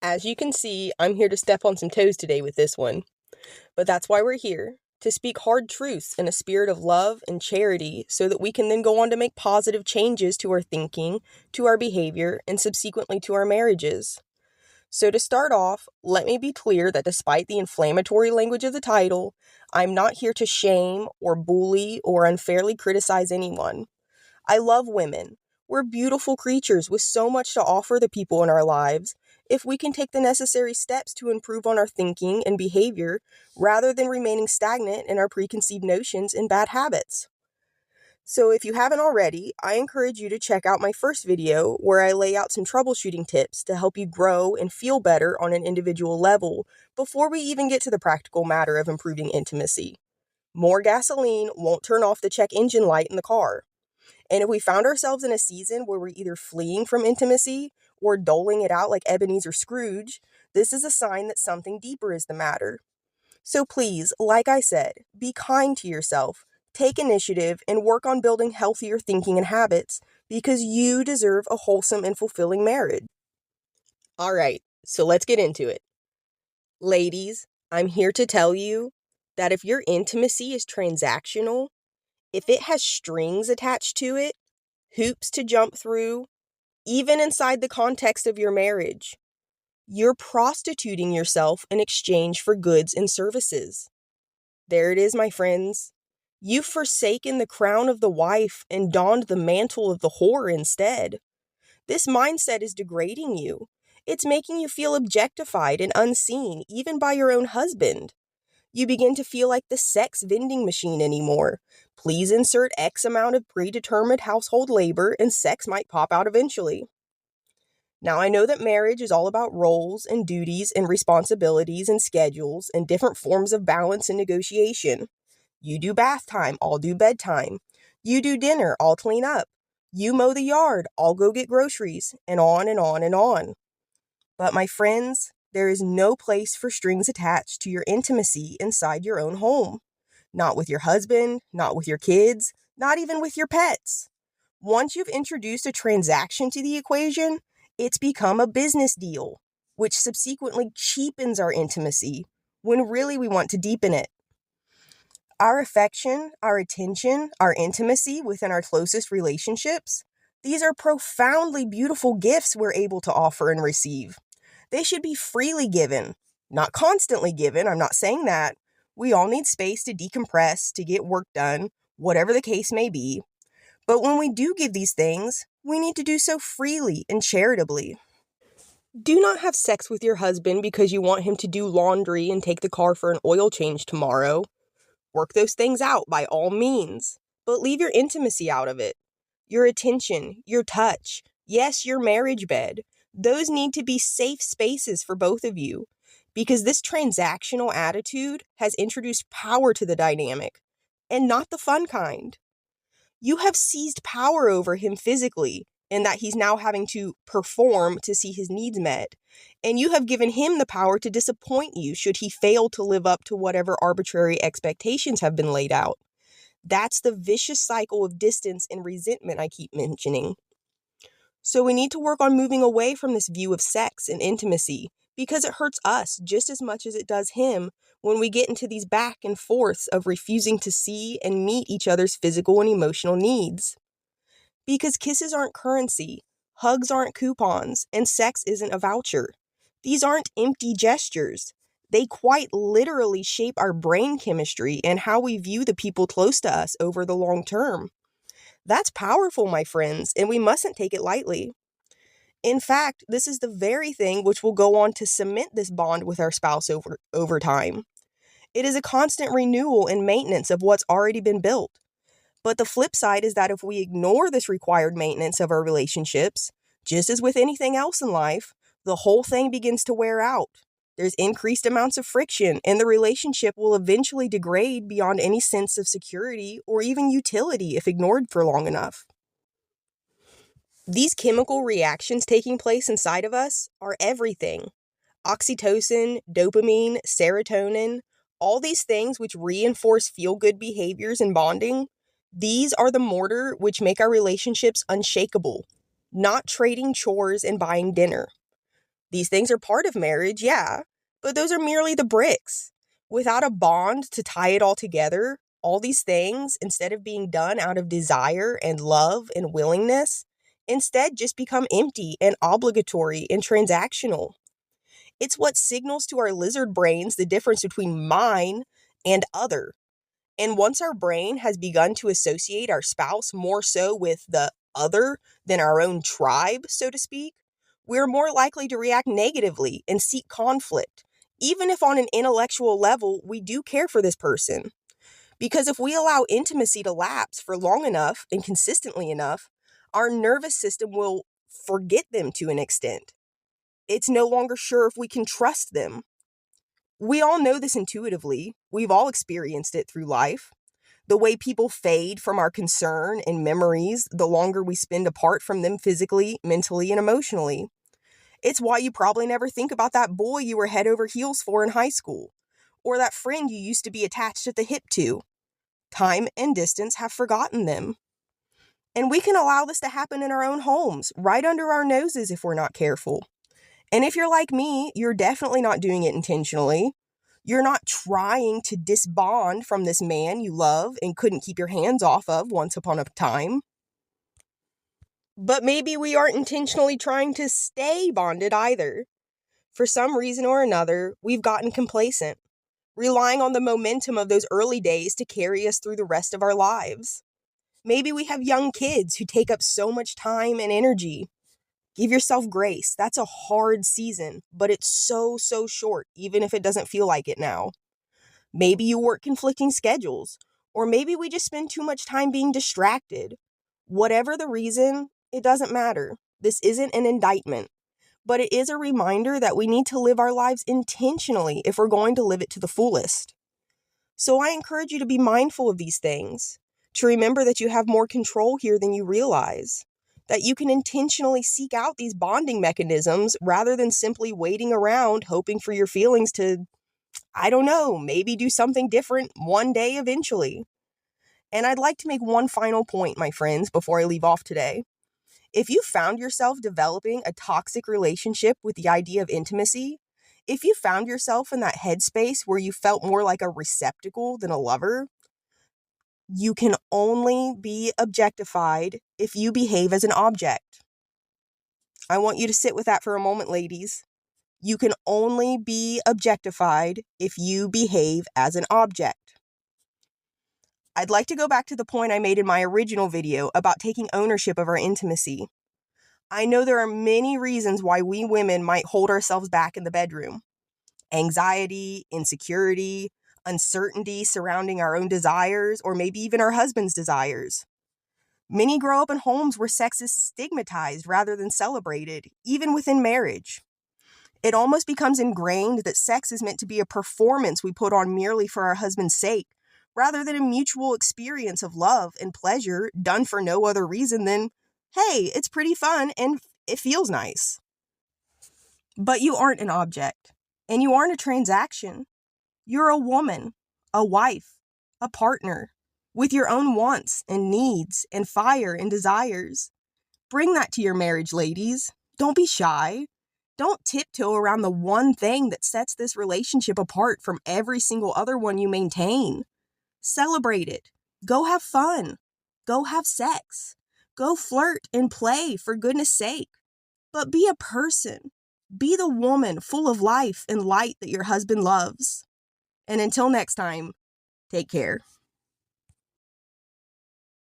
As you can see, I'm here to step on some toes today with this one. But that's why we're here, to speak hard truths in a spirit of love and charity so that we can then go on to make positive changes to our thinking, to our behavior, and subsequently to our marriages. So to start off, let me be clear that despite the inflammatory language of the title, I'm not here to shame or bully or unfairly criticize anyone. I love women. We're beautiful creatures with so much to offer the people in our lives if we can take the necessary steps to improve on our thinking and behavior rather than remaining stagnant in our preconceived notions and bad habits. So if you haven't already, I encourage you to check out my first video where I lay out some troubleshooting tips to help you grow and feel better on an individual level before we even get to the practical matter of improving intimacy. More gasoline won't turn off the check engine light in the car. And if we found ourselves in a season where we're either fleeing from intimacy or doling it out like Ebenezer Scrooge, this is a sign that something deeper is the matter. So please, like I said, be kind to yourself, take initiative, and work on building healthier thinking and habits because you deserve a wholesome and fulfilling marriage. All right, so let's get into it. Ladies, I'm here to tell you that if your intimacy is transactional, if it has strings attached to it, hoops to jump through, even inside the context of your marriage, you're prostituting yourself in exchange for goods and services. There it is, my friends. You've forsaken the crown of the wife and donned the mantle of the whore instead. This mindset is degrading you. It's making you feel objectified and unseen, even by your own husband. You begin to feel like the sex vending machine anymore. Please insert X amount of predetermined household labor and sex might pop out eventually. Now, I know that marriage is all about roles and duties and responsibilities and schedules and different forms of balance and negotiation. You do bath time, I'll do bedtime. You do dinner, I'll clean up. You mow the yard, I'll go get groceries, and on and on and on. But my friends, there is no place for strings attached to your intimacy inside your own home. Not with your husband, not with your kids, not even with your pets. Once you've introduced a transaction to the equation, it's become a business deal, which subsequently cheapens our intimacy when really we want to deepen it. Our affection, our attention, our intimacy within our closest relationships, these are profoundly beautiful gifts we're able to offer and receive. They should be freely given, not constantly given. I'm not saying that. We all need space to decompress, to get work done, whatever the case may be. But when we do give these things, we need to do so freely and charitably. Do not have sex with your husband because you want him to do laundry and take the car for an oil change tomorrow. Work those things out by all means, but leave your intimacy out of it. Your attention, your touch, yes, your marriage bed. Those need to be safe spaces for both of you because this transactional attitude has introduced power to the dynamic and not the fun kind. You have seized power over him physically in that he's now having to perform to see his needs met. And you have given him the power to disappoint you should he fail to live up to whatever arbitrary expectations have been laid out. That's the vicious cycle of distance and resentment I keep mentioning. So we need to work on moving away from this view of sex and intimacy because it hurts us just as much as it does him when we get into these back and forths of refusing to see and meet each other's physical and emotional needs. Because kisses aren't currency, hugs aren't coupons, and sex isn't a voucher. These aren't empty gestures. They quite literally shape our brain chemistry and how we view the people close to us over the long term. That's powerful, my friends, and we mustn't take it lightly. In fact, this is the very thing which will go on to cement this bond with our spouse over time. It is a constant renewal and maintenance of what's already been built. But the flip side is that if we ignore this required maintenance of our relationships, just as with anything else in life, the whole thing begins to wear out. There's increased amounts of friction, and the relationship will eventually degrade beyond any sense of security or even utility if ignored for long enough. These chemical reactions taking place inside of us are everything. Oxytocin, dopamine, serotonin, all these things which reinforce feel-good behaviors and bonding, these are the mortar which make our relationships unshakable, not trading chores and buying dinner. These things are part of marriage, yeah, but those are merely the bricks. Without a bond to tie it all together, all these things, instead of being done out of desire and love and willingness, instead just become empty and obligatory and transactional. It's what signals to our lizard brains the difference between mine and other. And once our brain has begun to associate our spouse more so with the other than our own tribe, so to speak, we're more likely to react negatively and seek conflict, even if on an intellectual level we do care for this person. Because if we allow intimacy to lapse for long enough and consistently enough, our nervous system will forget them to an extent. It's no longer sure if we can trust them. We all know this intuitively. We've all experienced it through life. The way people fade from our concern and memories the longer we spend apart from them physically, mentally, and emotionally. It's why you probably never think about that boy you were head over heels for in high school, or that friend you used to be attached at the hip to. Time and distance have forgotten them. And we can allow this to happen in our own homes, right under our noses if we're not careful. And if you're like me, you're definitely not doing it intentionally. You're not trying to disbond from this man you love and couldn't keep your hands off of once upon a time. But maybe we aren't intentionally trying to stay bonded either. For some reason or another, we've gotten complacent, relying on the momentum of those early days to carry us through the rest of our lives. Maybe we have young kids who take up so much time and energy. Give yourself grace. That's a hard season, but it's so short, even if it doesn't feel like it now. Maybe you work conflicting schedules, or maybe we just spend too much time being distracted. Whatever the reason, it doesn't matter. This isn't an indictment, but it is a reminder that we need to live our lives intentionally if we're going to live it to the fullest. So I encourage you to be mindful of these things, to remember that you have more control here than you realize, that you can intentionally seek out these bonding mechanisms rather than simply waiting around hoping for your feelings to, I don't know, maybe do something different one day eventually. And I'd like to make one final point, my friends, before I leave off today. If you found yourself developing a toxic relationship with the idea of intimacy, if you found yourself in that headspace where you felt more like a receptacle than a lover, you can only be objectified if you behave as an object. I want you to sit with that for a moment, ladies. You can only be objectified if you behave as an object. I'd like to go back to the point I made in my original video about taking ownership of our intimacy. I know there are many reasons why we women might hold ourselves back in the bedroom. Anxiety, insecurity, uncertainty surrounding our own desires, or maybe even our husband's desires. Many grow up in homes where sex is stigmatized rather than celebrated, even within marriage. It almost becomes ingrained that sex is meant to be a performance we put on merely for our husband's sake, rather than a mutual experience of love and pleasure done for no other reason than, hey, it's pretty fun and it feels nice. But you aren't an object, and you aren't a transaction. You're a woman, a wife, a partner, with your own wants and needs and fire and desires. Bring that to your marriage, ladies. Don't be shy. Don't tiptoe around the one thing that sets this relationship apart from every single other one you maintain. Celebrate it. Go have fun. Go have sex. Go flirt and play, for goodness sake. But be a person. Be the woman full of life and light that your husband loves. And until next time, take care.